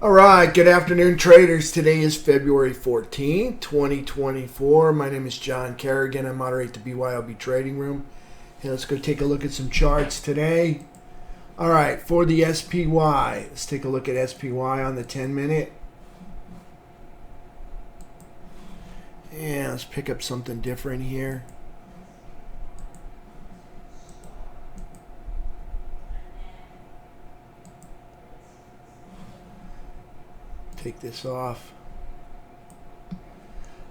All right, good afternoon, traders. Today is February 14th, 2024. My name is John Kerrigan. I moderate the BYOB Trading Room. Hey, let's go take a look at some charts today. All right, for the SPY, let's take a look at SPY on the 10-minute. And let's pick up something different here. Take this off.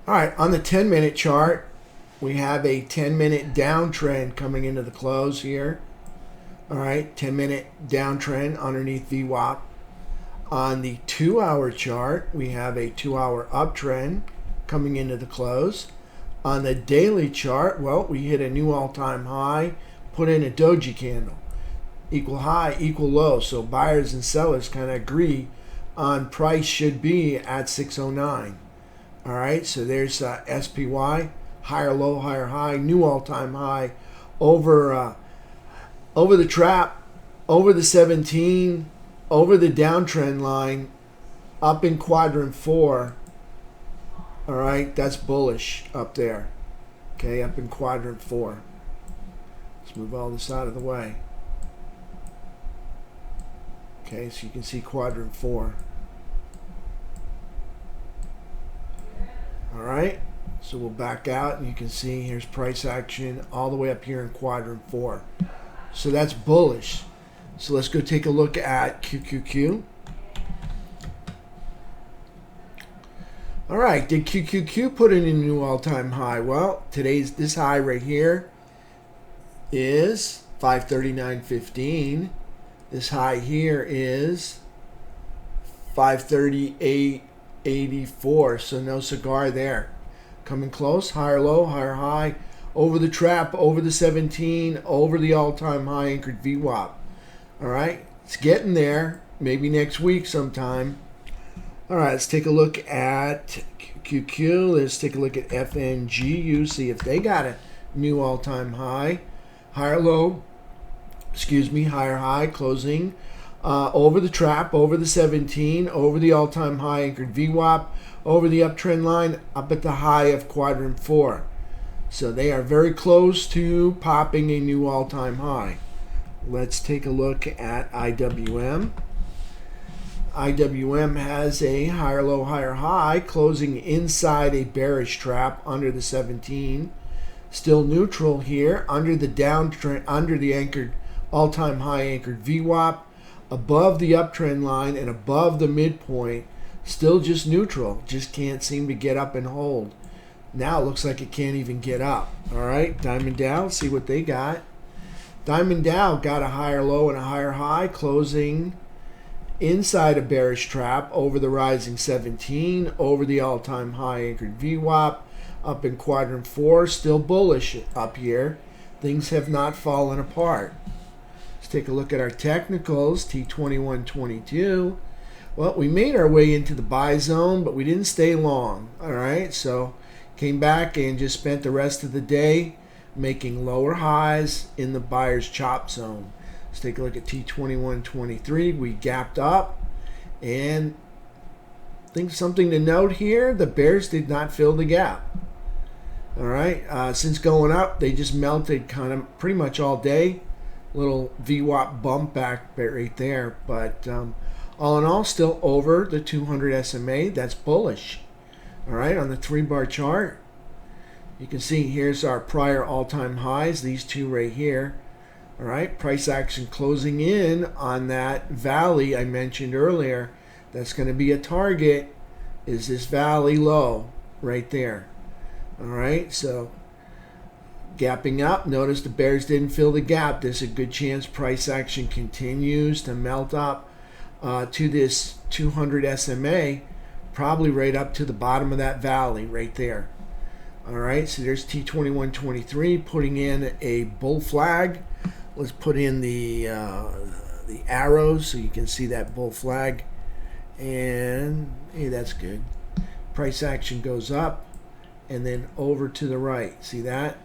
All right, on the 10-minute chart, we have a 10-minute downtrend coming into the close here. All right, 10-minute downtrend underneath VWAP. On the 2-hour chart, we have a 2-hour uptrend coming into the close. On the daily chart, well, we hit a new all-time high, put in a doji candle. Equal high, equal low. So buyers and sellers kind of agree on price should be at 609. All right, so there's SPY, higher low, higher high, new all-time high over the trap, over the 17, over the downtrend line, up in quadrant 4. All right, that's bullish up there. Okay, up in quadrant 4. Let's move all this out of the way. Okay, so you can see quadrant 4. All right, so we'll back out and you can see here's price action all the way up here in quadrant 4. So that's bullish. So let's go take a look at QQQ. All right, did QQQ put in a new all-time high? Well, this high right here is 539.15. This high here is 538.84. So no cigar there. Coming close, higher low, higher high, over the trap, over the 17, over the all-time high anchored VWAP. All right, it's getting there. Maybe next week sometime. All right, let's take a look at QQ. Let's take a look at FNGU, see if they got a new all-time high. Higher low, higher high, closing over the trap, over the 17, over the all-time high anchored VWAP, over the uptrend line, up at the high of quadrant 4. So they are very close to popping a new all-time high. Let's take a look at IWM. IWM has a higher low, higher high, closing inside a bearish trap under the 17. Still neutral here, under the downtrend, under the anchored all-time high anchored VWAP, above the uptrend line and above the midpoint. Still just neutral, just can't seem to get up and hold. Now it looks like it can't even get up. All right, Diamond Dow, see what they got. Diamond Dow got a higher low and a higher high, closing inside a bearish trap over the rising 17, over the all-time high anchored VWAP, up in quadrant 4, still bullish up here. Things have not fallen apart. Let's take a look at our technicals, T2122. Well, we made our way into the buy zone, but we didn't stay long. All right, so came back and just spent the rest of the day making lower highs in the buyer's chop zone. Let's take a look at T2123. We gapped up, and I think something to note here, the bears did not fill the gap. All right, since going up, they just melted kind of pretty much all day. Little VWAP bump back right there, but all in all, still over the 200 SMA. That's bullish. All right, on the 3-bar chart, you can see here's our prior all-time highs, these two right here. All right, price action closing in on that valley I mentioned earlier. That's going to be a target, is this valley low right there. All right, so gapping up. Notice the bears didn't fill the gap. There's a good chance price action continues to melt up to this 200 SMA, probably right up to the bottom of that valley right there. All right, so there's T2123 putting in a bull flag. Let's put in the arrows so you can see that bull flag. And hey, that's good. Price action goes up and then over to the right. See that?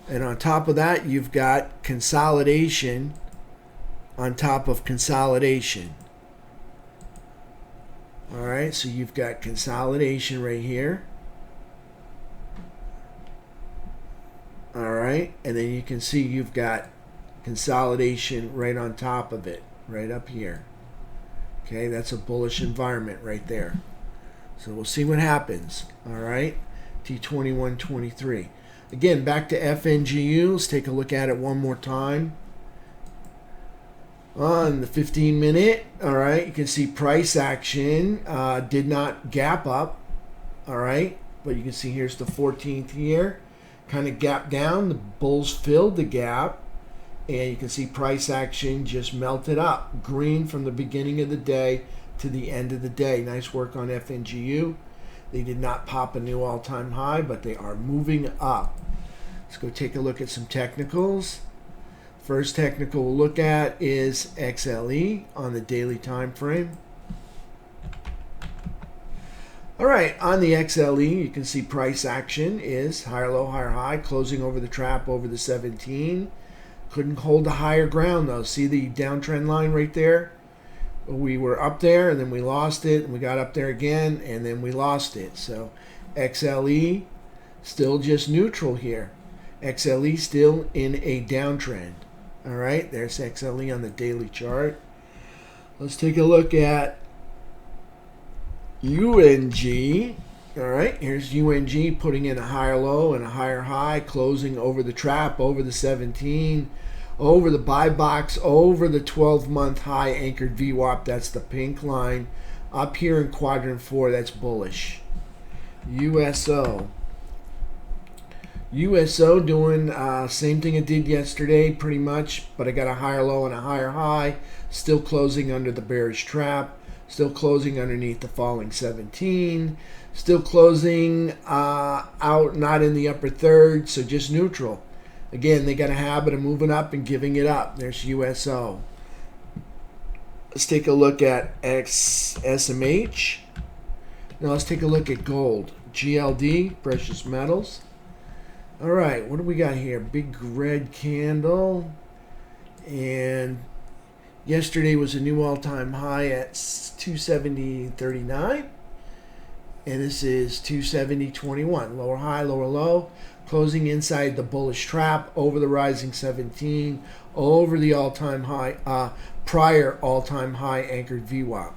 And on top of that, you've got consolidation on top of consolidation. All right, so you've got consolidation right here. All right, and then you can see you've got consolidation right on top of it, right up here. Okay, that's a bullish environment right there. So we'll see what happens. All right, T2123. Again, back to FNGU. Let's take a look at it one more time. On the 15-minute, all right, you can see price action did not gap up, all right, but you can see here's the 14th year, kind of gap down. The bulls filled the gap, and you can see price action just melted up, green from the beginning of the day to the end of the day. Nice work on FNGU. They did not pop a new all-time high, but they are moving up. Let's go take a look at some technicals. First technical we'll look at is XLE on the daily time frame. All right, on the XLE, you can see price action is higher low, higher high, closing over the trap over the 17. Couldn't hold the higher ground though. See the downtrend line right there? We were up there and then we lost it, and we got up there again and then we lost it. So XLE still just neutral here. XLE still in a downtrend. All right, there's XLE on the daily chart. Let's take a look at UNG. All right, here's UNG putting in a higher low and a higher high, closing over the trap, over the 17, over the buy box, over the 12-month high anchored VWAP. That's the pink line. Up here in quadrant 4, that's bullish. USO. USO doing same thing it did yesterday pretty much, but I got a higher low and a higher high, still closing under the bearish trap, still closing underneath the falling 17, still closing out not in the upper third, so just neutral. Again, they got a habit of moving up and giving it up. There's USO. Let's take a look at SMH. Now let's take a look at gold. GLD, precious metals. All right, what do we got here? Big red candle. And yesterday was a new all-time high at 270.39. And this is 270.21. Lower high, lower low. Closing inside the bullish trap, over the rising 17, over the all-time high, prior all-time high anchored VWAP.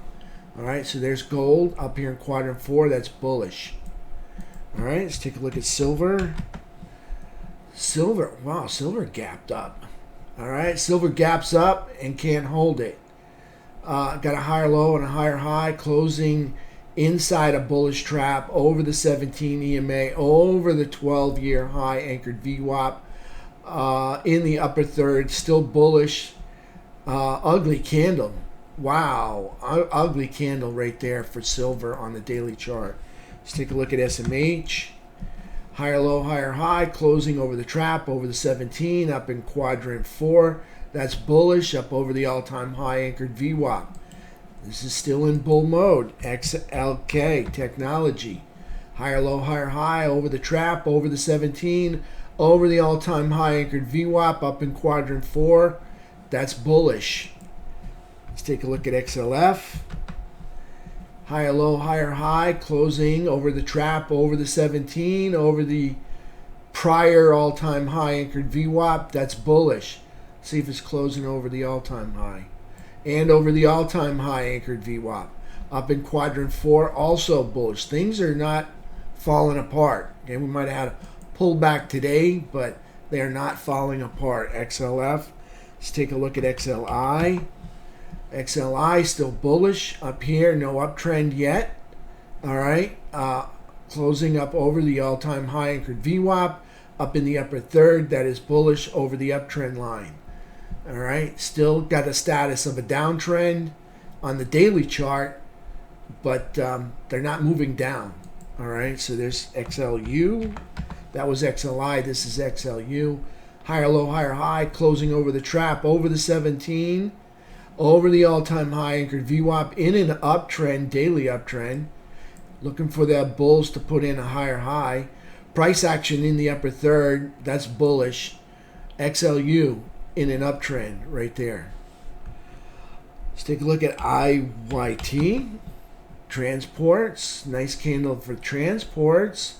All right, so there's gold up here in quadrant 4. That's bullish. All right, let's take a look at silver. Silver, wow, silver gapped up. All right, silver gaps up and can't hold it. Got a higher low and a higher high, closing inside a bullish trap, over the 17 EMA, over the 12-year high anchored VWAP, in the upper third, still bullish. Ugly candle. Wow, ugly candle right there for silver on the daily chart. Let's take a look at SMH. Higher low, higher high, closing over the trap, over the 17, up in quadrant 4. That's bullish, up over the all-time high anchored VWAP. This is still in bull mode. XLK, technology. Higher low, higher high, over the trap, over the 17, over the all-time high anchored VWAP, up in quadrant 4. That's bullish. Let's take a look at XLF. Higher low, higher high, closing over the trap, over the 17, over the prior all-time high anchored VWAP. That's bullish. See if it's closing over the all-time high. And over the all-time high anchored VWAP. Up in quadrant 4, also bullish. Things are not falling apart. Okay, we might have had a pullback today, but they are not falling apart. XLF. Let's take a look at XLI. XLI still bullish up here, no uptrend yet. All right, closing up over the all-time high anchored VWAP, up in the upper third. That is bullish over the uptrend line. All right, still got a status of a downtrend on the daily chart, but they're not moving down. All right, so there's XLU. That was XLI. This is XLU. Higher low, higher high, closing over the trap, over the 17. Over the all-time high anchored VWAP, in an uptrend, daily uptrend. Looking for the bulls to put in a higher high. Price action in the upper third, that's bullish. XLU in an uptrend right there. Let's take a look at IYT. Transports, nice candle for transports.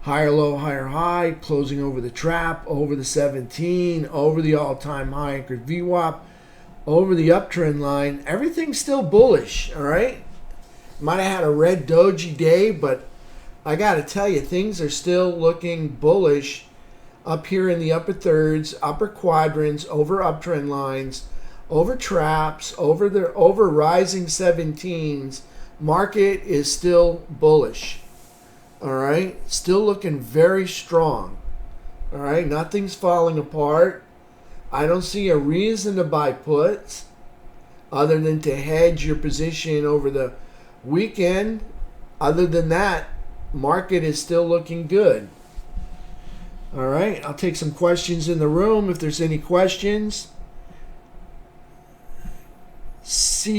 Higher low, higher high, closing over the trap, over the 17, over the all-time high anchored VWAP, over the uptrend line. Everything's still bullish, all right? Might have had a red doji day, but I got to tell you, things are still looking bullish up here in the upper thirds, upper quadrants, over uptrend lines, over traps, over rising 17s. Market is still bullish. All right, still looking very strong. All right, nothing's falling apart. I don't see a reason to buy puts other than to hedge your position over the weekend. Other than that, market is still looking good. All right, I'll take some questions in the room if there's any questions. CLPT.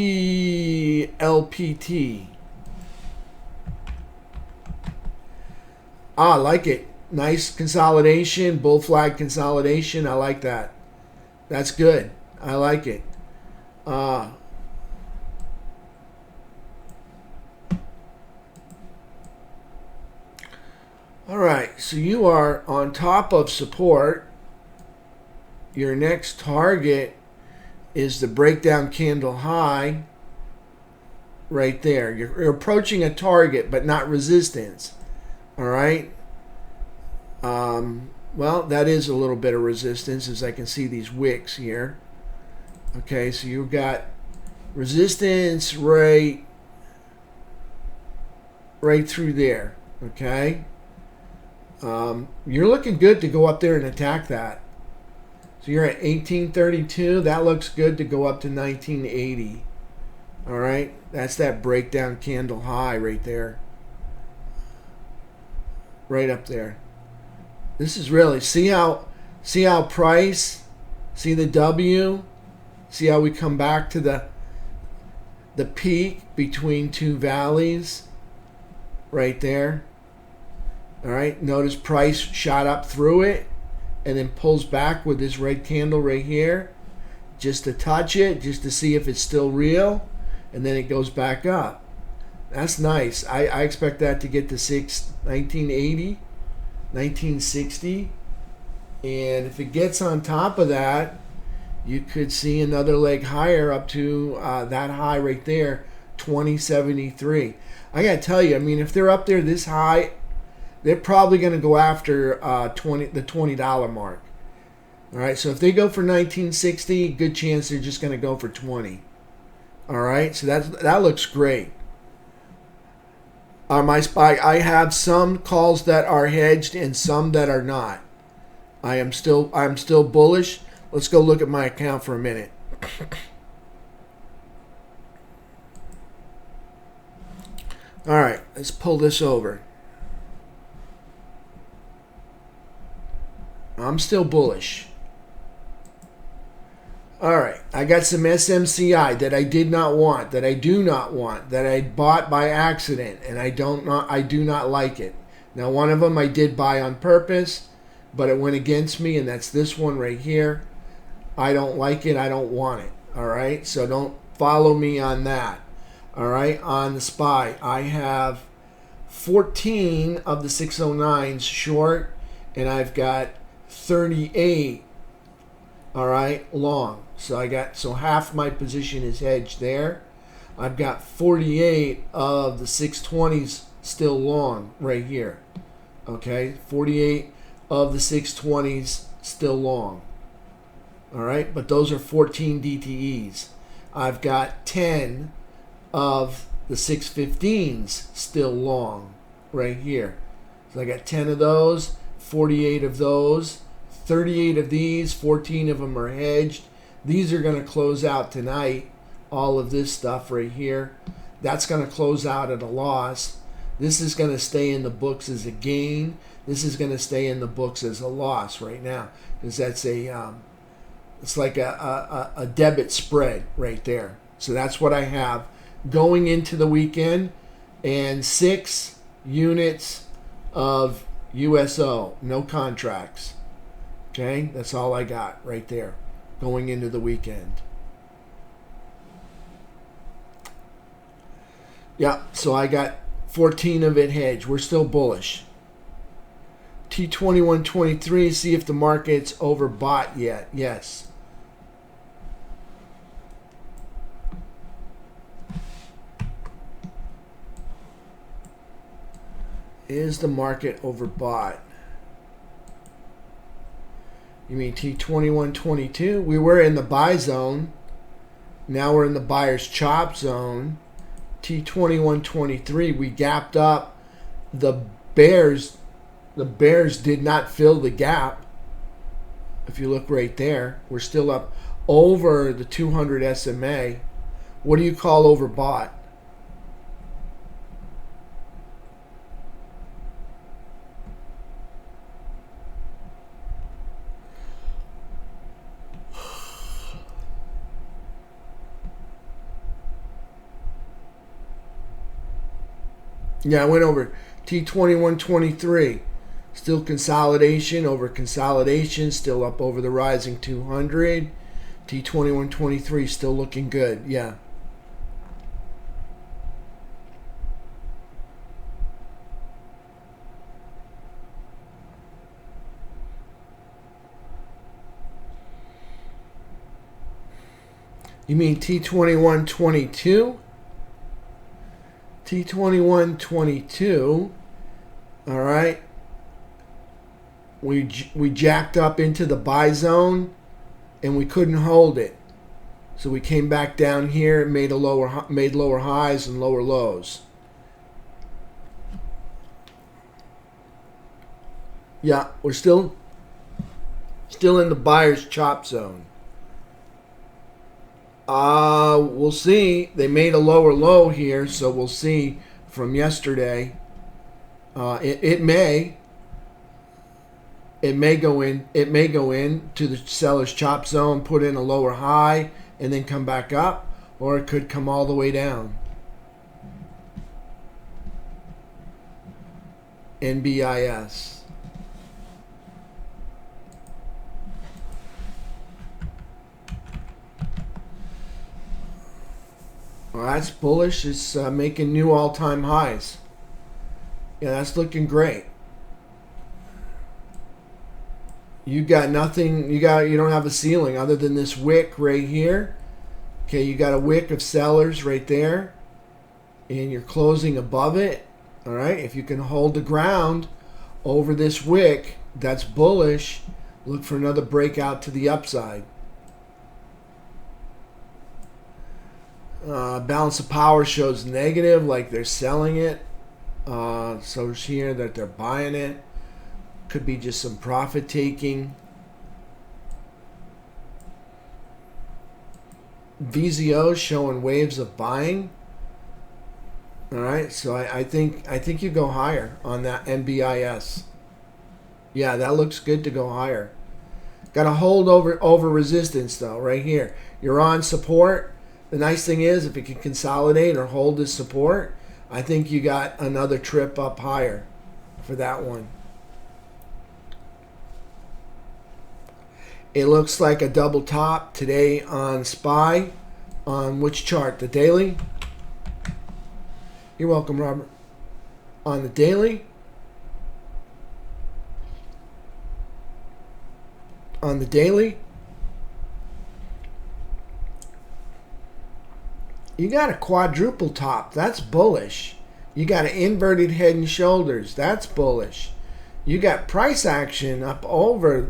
I like it. Nice consolidation, bull flag consolidation. I like that. That's good. I like it. All right, so you are on top of support. Your next target is the breakdown candle high right there. You're approaching a target, but not resistance. All right. Well, that is a little bit of resistance, as I can see these wicks here. Okay, so you've got resistance right through there. Okay. You're looking good to go up there and attack that. So you're at 1832. That looks good to go up to 1980. All right. That's that breakdown candle high right there. Right up there. This is really, see how price, see the W, see how we come back to the peak between two valleys right there. All right, notice price shot up through it and then pulls back with this red candle right here just to touch it, just to see if it's still real, and then it goes back up. That's nice. I expect that to get to 1980, 1960. And if it gets on top of that, you could see another leg higher up to that high right there, 2073. I got to tell you, I mean, if they're up there this high, they're probably going to go after the $20 mark. All right, so if they go for 1960, good chance they're just going to go for 20. All right, so that looks great. My SPY, I have some calls that are hedged and some that are not. I'm still bullish. Let's go look at my account for a minute. All right, let's pull this over. I'm still bullish. All right, I got some SMCI that I did not want, that I do not want, that I bought by accident, and I do not like it. Now, one of them I did buy on purpose, but it went against me, and that's this one right here. I don't like it. I don't want it. All right, so don't follow me on that. All right, on the SPY, I have 14 of the 609s short, and I've got 38, all right, long. So half my position is hedged there. I've got 48 of the 620s still long right here. Okay, 48 of the 620s still long. All right, but those are 14 DTEs. I've got 10 of the 615s still long right here. So I got 10 of those, 48 of those, 38 of these, 14 of them are hedged. These are going to close out tonight. All of this stuff right here, that's going to close out at a loss. This is going to stay in the books as a gain. This is going to stay in the books as a loss right now, because that's it's like a debit spread right there. So that's what I have going into the weekend, and 6 units of USO, no contracts. Okay, that's all I got right there going into the weekend. Yeah, so I got 14 of it hedged. We're still bullish. T2123, see if the market's overbought yet. Yes. Is the market overbought? You mean T2122? We were in the buy zone. Now we're in the buyer's chop zone. T2123, we gapped up. The bears did not fill the gap. If you look right there, we're still up over the 200 SMA. What do you call overbought? Yeah, I went over T2123. Still consolidation over consolidation. Still up over the rising 200. T2123 still looking good. Yeah. You mean T2122? T2122. All right. We jacked up into the buy zone and we couldn't hold it. So we came back down here and made lower highs and lower lows. Yeah, we're still in the buyer's chop zone. We'll see. They made a lower low here, so we'll see from yesterday. It may go in. It may go in to the seller's chop zone, put in a lower high, and then come back up, or it could come all the way down. NBIS. Well, that's bullish. It's making new all-time highs. Yeah, that's looking great. You got nothing. You don't have a ceiling other than this wick right here. Okay, you got a wick of sellers right there, and you're closing above it. All right. If you can hold the ground over this wick, that's bullish. Look for another breakout to the upside. Balance of power shows negative, like they're selling it. So it's here that they're buying it. Could be just some profit taking. VZO showing waves of buying. All right, so I think you go higher on that NBIS. Yeah, that looks good to go higher. Got to hold over resistance though, right here. You're on support. The nice thing is, if it can consolidate or hold this support, I think you got another trip up higher for that one. It looks like a double top today on SPY. On which chart? The daily? You're welcome, Robert. On the daily? On the daily? You got a quadruple top. That's bullish. You got an inverted head and shoulders. That's bullish. You got price action up over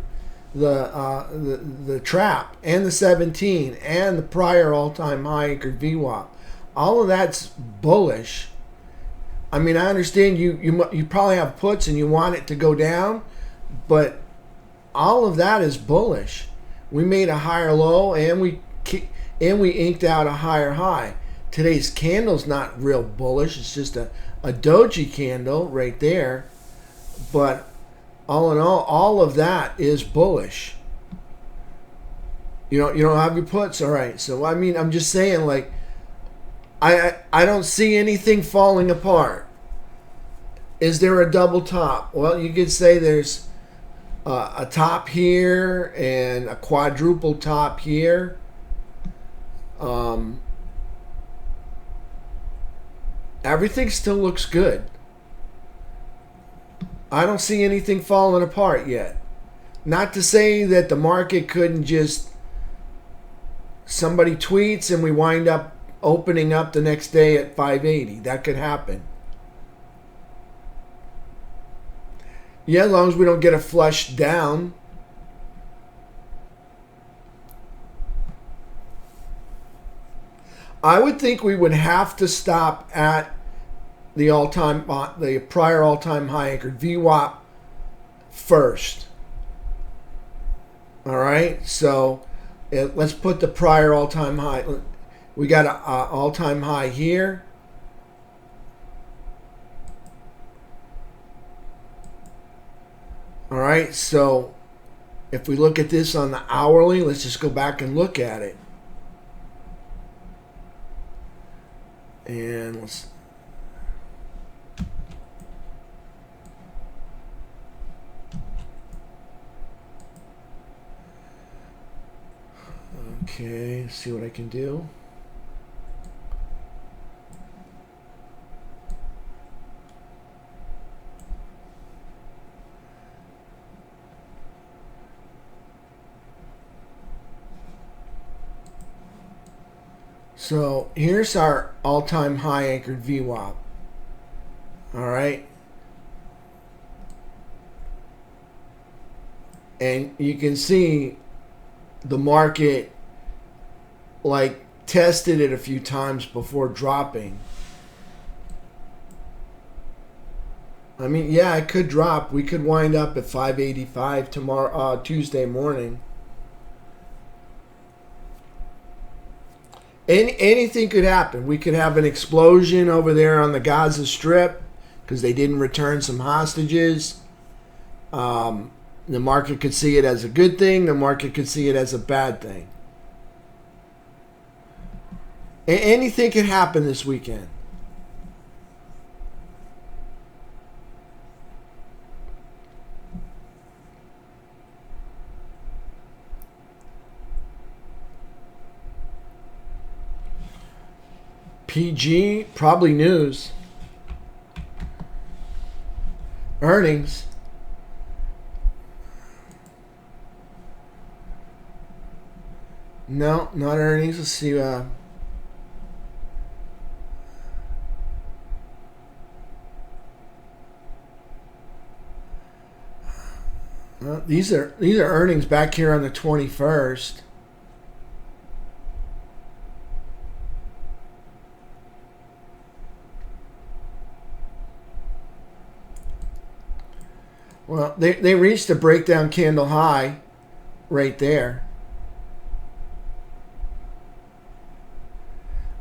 the trap and the 17 and the prior all-time high anchored VWAP. All of that's bullish. I mean, I understand you probably have puts and you want it to go down, but all of that is bullish. We made a higher low and we inked out a higher high. Today's candle's not real bullish. It's just a doji candle right there. But all in all of that is bullish. You don't have your puts, all right. So I mean, I'm just saying, like, I don't see anything falling apart. Is there a double top? Well, you could say there's a top here and a quadruple top here. Everything still looks good. I don't see anything falling apart yet. Not to say that the market couldn't just, somebody tweets and we wind up opening up the next day at 580. That could happen. Yeah, as long as we don't get a flush down. I would think we would have to stop at the prior all-time high anchored VWAP first. All right, so let's put the prior all-time high. We got an all-time high here. All right, so if we look at this on the hourly, let's just go back and look at it. And let's... Okay, let's see what I can do. So here's our all-time high anchored VWAP. All right. And you can see the market like tested it a few times before dropping. I mean, yeah, it could drop. We could wind up at 585 tomorrow, Tuesday morning. Anything could happen. We could have an explosion over there on the Gaza Strip because they didn't return some hostages. The market could see it as a good thing. The market could see it as a bad thing. Anything could happen this weekend. PG, probably news. Earnings. No, not earnings. Let's see. These are earnings back here on the 21st. Well, they reached a breakdown candle high right there.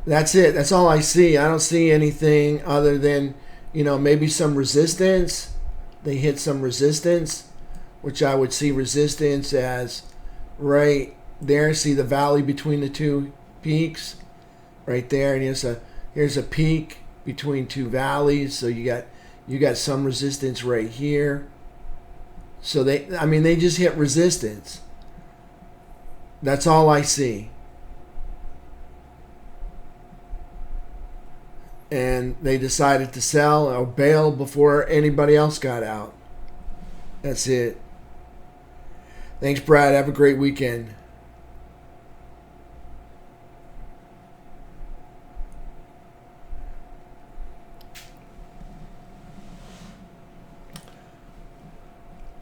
That's it. That's all I see. I don't see anything other than, maybe some resistance. They hit some resistance, which I would see resistance as right there. See the valley between the two peaks right there. And here's a peak between two valleys. So you got some resistance right here. So they just hit resistance. That's all I see. And they decided to sell or bail before anybody else got out. That's it. Thanks, Brad. Have a great weekend.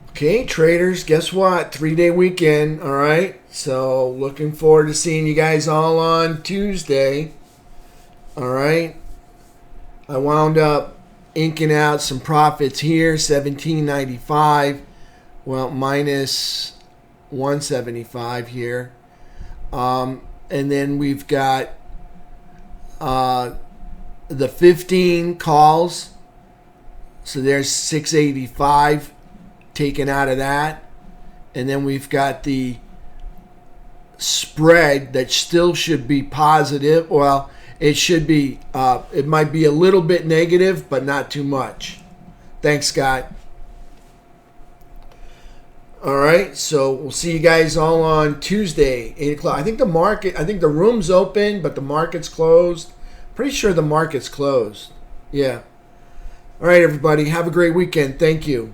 Okay, traders, guess what? 3-day weekend, all right? So looking forward to seeing you guys all on Tuesday, all right? I wound up inking out some profits here, $17.95, well, minus 175 here. And then we've got the 15 calls, so there's 685 taken out of that. And then we've got the spread that still should be positive. Well, it should be, it might be a little bit negative, but not too much. Thanks, Scott. All right, so we'll see you guys all on Tuesday, 8 o'clock. I think the room's open, but the market's closed. Pretty sure the market's closed. Yeah. All right, everybody. Have a great weekend. Thank you.